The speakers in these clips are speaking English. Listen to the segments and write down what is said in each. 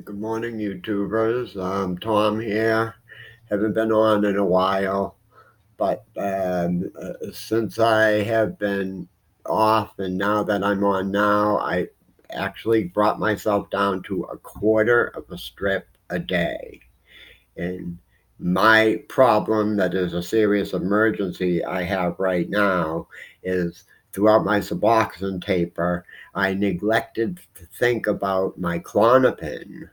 Good morning, YouTubers. Tom here. Haven't been on in a while, but since I have been off and now that I'm on now, I actually brought myself down to a quarter of a strip a day. And my problem, that is a serious emergency I have right now, is throughout my Suboxone taper, I neglected to think about my Clonopin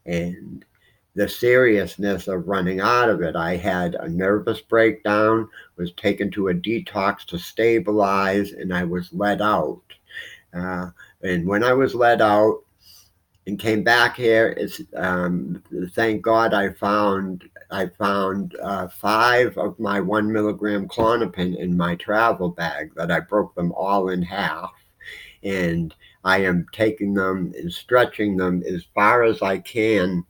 and the seriousness of running out of it. I had a nervous breakdown, was taken to a detox to stabilize, and I was let out. Uh, and when I was let out and came back here, it's thank God I found 5 of my 1 milligram Clonopin in my travel bag that I broke them all in half, and I am taking them and stretching them as far as I can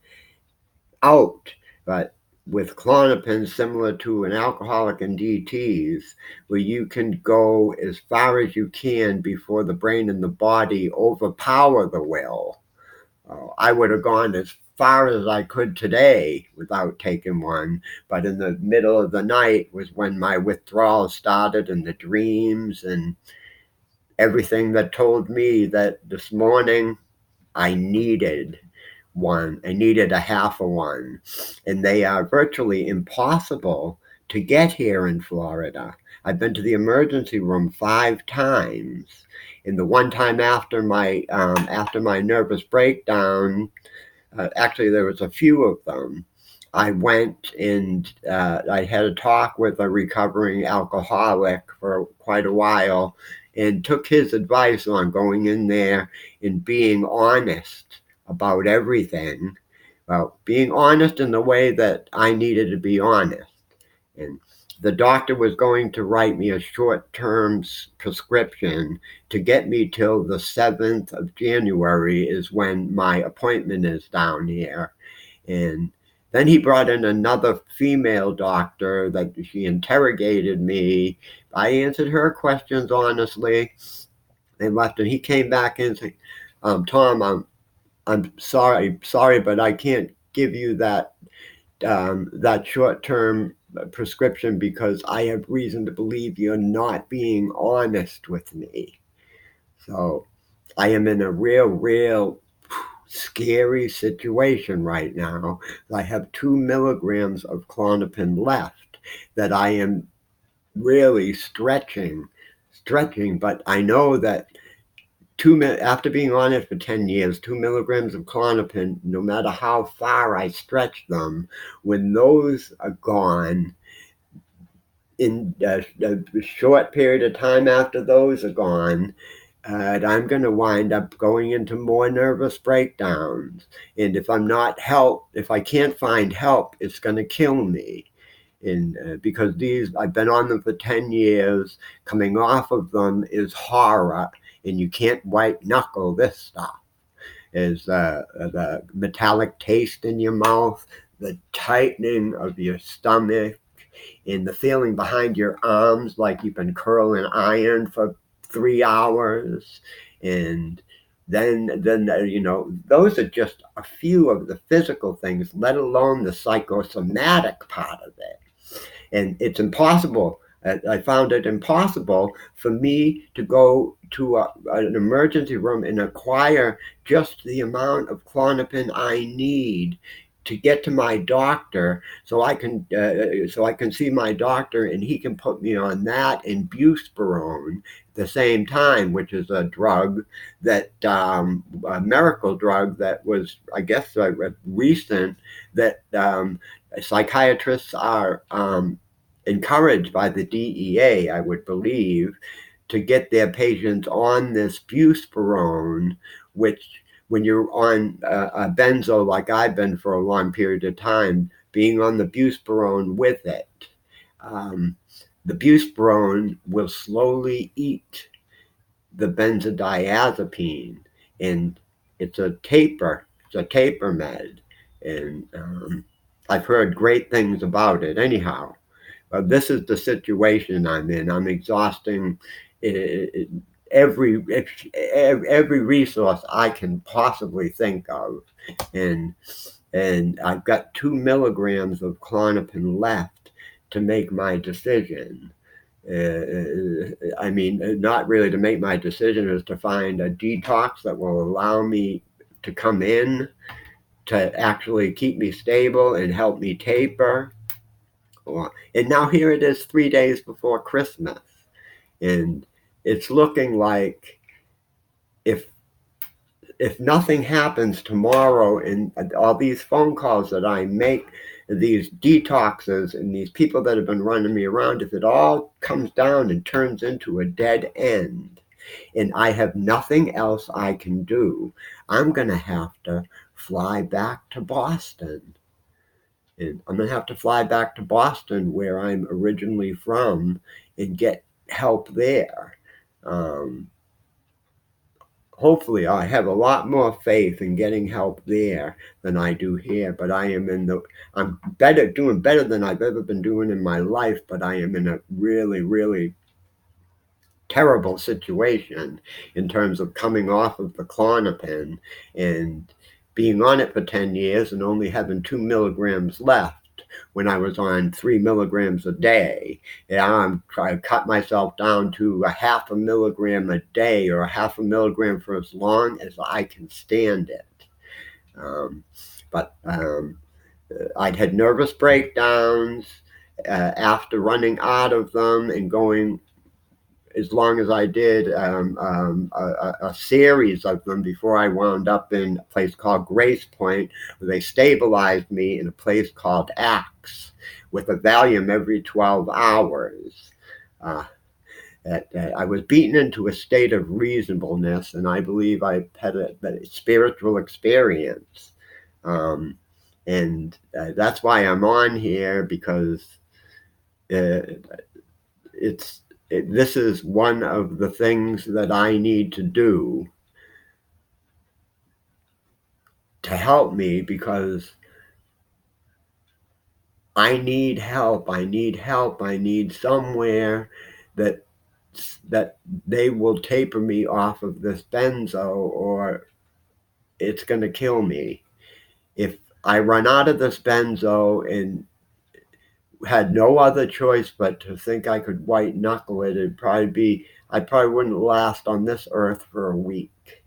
out. But with Clonopin, similar to an alcoholic and DTs, where you can go as far as you can before the brain and the body overpower the will. I would have gone as far as I could today without taking one, but in the middle of the night was when my withdrawal started, and the dreams and everything that told me that this morning I needed one. I needed a half of one. And they are virtually impossible to get here in Florida. I've been to the emergency room 5 times. And the one time after my nervous breakdown, actually there was a few of them. I went and I had a talk with a recovering alcoholic for quite a while, and took his advice on going in there and being honest about everything. Well, being honest in the way that I needed to be honest. And the doctor was going to write me a short-term prescription to get me till the 7th of January is when my appointment is down here. And then he brought in another female doctor that she interrogated me. I answered her questions honestly. They left, and he came back and said, Tom, I'm sorry, but I can't give you that short-term prescription because I have reason to believe you're not being honest with me. So I am in a real scary situation right now. I have 2 milligrams of Clonopin left that I am really stretching, but I know that after being on it for 10 years, 2 milligrams of Clonopin, no matter how far I stretch them, when those are gone, in a short period of time after those are gone, I'm going to wind up going into more nervous breakdowns. And if I can't find help, it's going to kill me. And because I've been on them for 10 years, coming off of them is horror, and you can't white knuckle this stuff. Is the metallic taste in your mouth, the tightening of your stomach, and the feeling behind your arms like you've been curling iron for 3 hours. And then those are just a few of the physical things, let alone the psychosomatic part of it. And it's impossible. I found it impossible for me to go to an emergency room and acquire just the amount of Clonopin I need to get to my doctor, so I can see my doctor, and he can put me on that and buspirone at the same time, which is a drug that a miracle drug that was, I guess, recent, that psychiatrists are encouraged by the DEA, I would believe, to get their patients on this buspirone, which, when you're on a benzo like I've been for a long period of time, being on the buspirone with it, um, the buspirone will slowly eat the benzodiazepine, and it's a taper. It's a taper med, and I've heard great things about it. Anyhow, this is the situation I'm in. I'm exhausting every resource I can possibly think of, and I've got 2 milligrams of Klonopin left to make my decision. I mean, not really to make my decision, is to find a detox that will allow me to come in to actually keep me stable and help me taper. And now here it is 3 days before Christmas. And it's looking like if nothing happens tomorrow and all these phone calls that I make, these detoxes and these people that have been running me around, if it all comes down and turns into a dead end and I have nothing else I can do, I'm going to have to fly back to Boston. And I'm going to have to fly back to Boston, where I'm originally from, and get help there. Um, Hopefully I have a lot more faith in getting help there than I do here, but I'm doing better than I've ever been doing in my life, but I am in a really, really terrible situation in terms of coming off of the Klonopin and being on it for 10 years and only having 2 milligrams left when I was on 3 milligrams a day. And I cut myself down to a half a milligram a day, or a half a milligram for as long as I can stand it. But I'd had nervous breakdowns after running out of them and going as long as I did, a series of them before I wound up in a place called Grace Point, where they stabilized me in a place called Axe with a Valium every 12 hours. I was beaten into a state of reasonableness, and I believe I had a spiritual experience. And that's why I'm on here, because this is one of the things that I need to do to help me, because I need help. I need help. I need somewhere that they will taper me off of this benzo, or it's going to kill me. If I run out of this benzo and had no other choice but to think I could white knuckle it, I probably wouldn't last on this earth for a week.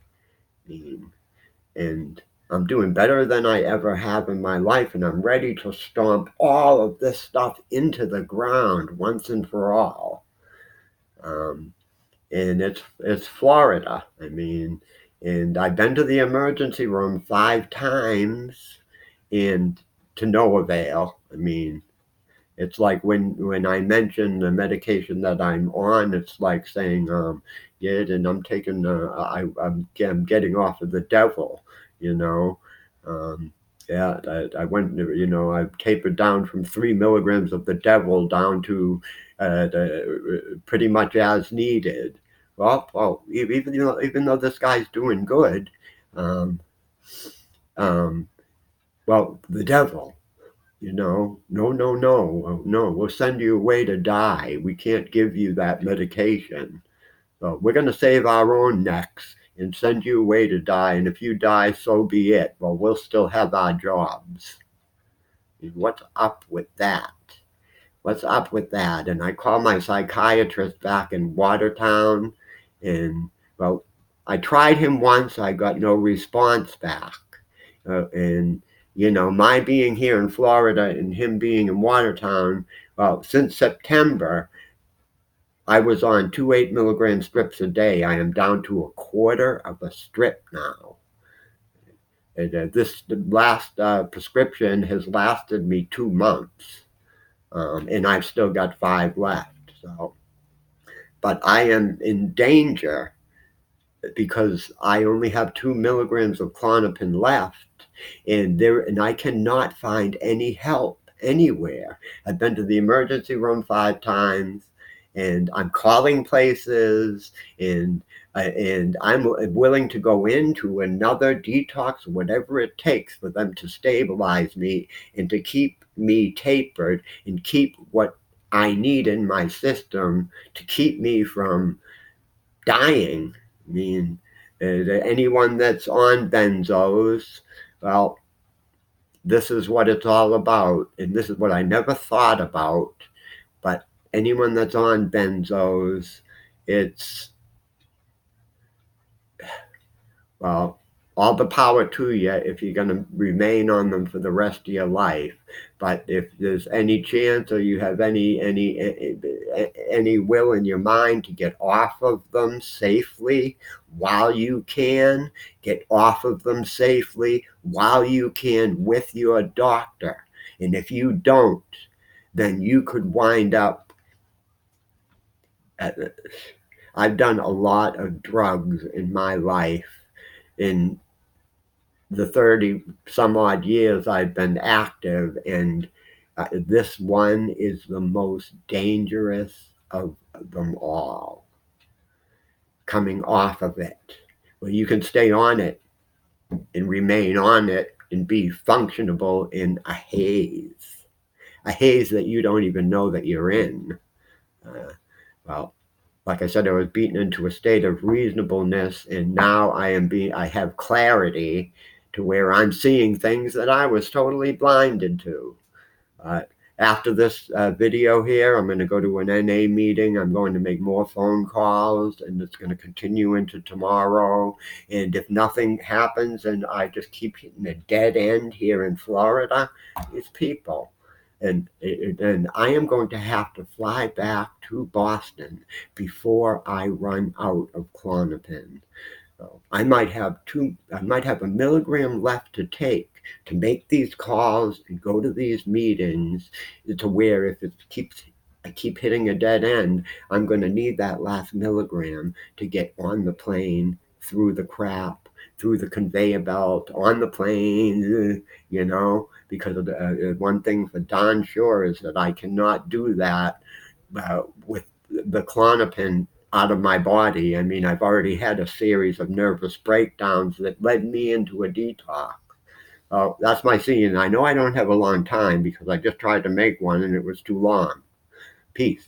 And I'm doing better than I ever have in my life, and I'm ready to stomp all of this stuff into the ground once and for all. And it's Florida. I mean, and I've been to the emergency room 5 times, and to no avail. I mean, it's like when I mention the medication that I'm on, it's like saying, yeah, and I'm taking, I'm getting off of the devil, you know. Yeah, I went, I've tapered down from 3 milligrams of the devil down to pretty much as needed. Well, even though this guy's doing good, um, um, well, the devil. No, we'll send you away to die. We can't give you that medication. So we're going to save our own necks and send you away to die. And if you die, so be it. Well, we'll still have our jobs. What's up with that? What's up with that? And I called my psychiatrist back in Watertown, and well, I tried him once. I got no response back. And my being here in Florida and him being in Watertown, well, since September, I was on 2 8 milligram strips a day. I am down to a quarter of a strip now. And this last prescription has lasted me 2 months, and I've still got 5 left. So, but I am in danger because I only have 2 milligrams of Klonopin left, and I cannot find any help anywhere. I've been to the emergency room 5 times, and I'm calling places, and I'm willing to go into another detox, whatever it takes for them to stabilize me and to keep me tapered and keep what I need in my system to keep me from dying. I mean, anyone that's on benzos, well, this is what it's all about. And this is what I never thought about. But anyone that's on benzos, it's, well, all the power to you if you're going to remain on them for the rest of your life. But if there's any chance or you have any will in your mind to get off of them safely while you can, get off of them safely while you can with your doctor. And if you don't, then you could wind up at, I've done a lot of drugs in my life. In the 30 some odd years I've been active, and this one is the most dangerous of them all. Coming off of it, well, you can stay on it and remain on it and be functionable in a haze that you don't even know that you're in. Well, like I said, I was beaten into a state of reasonableness, and now I have clarity to where I'm seeing things that I was totally blinded to. Uh, After this video here, I'm going to go to an NA meeting. I'm going to make more phone calls, and it's going to continue into tomorrow. And if nothing happens and I just keep hitting a dead end here in Florida, it's people. And I am going to have to fly back to Boston before I run out of Klonopin. So I might have a milligram left to take to make these calls and go to these meetings, to where if I keep hitting a dead end, I'm going to need that last milligram to get on the plane, through the crap, through the conveyor belt, on the plane, because of one thing for darn sure is that I cannot do that with the Klonopin out of my body. I mean, I've already had a series of nervous breakdowns that led me into a detox. That's my scene. I know I don't have a long time because I just tried to make one and it was too long. Peace.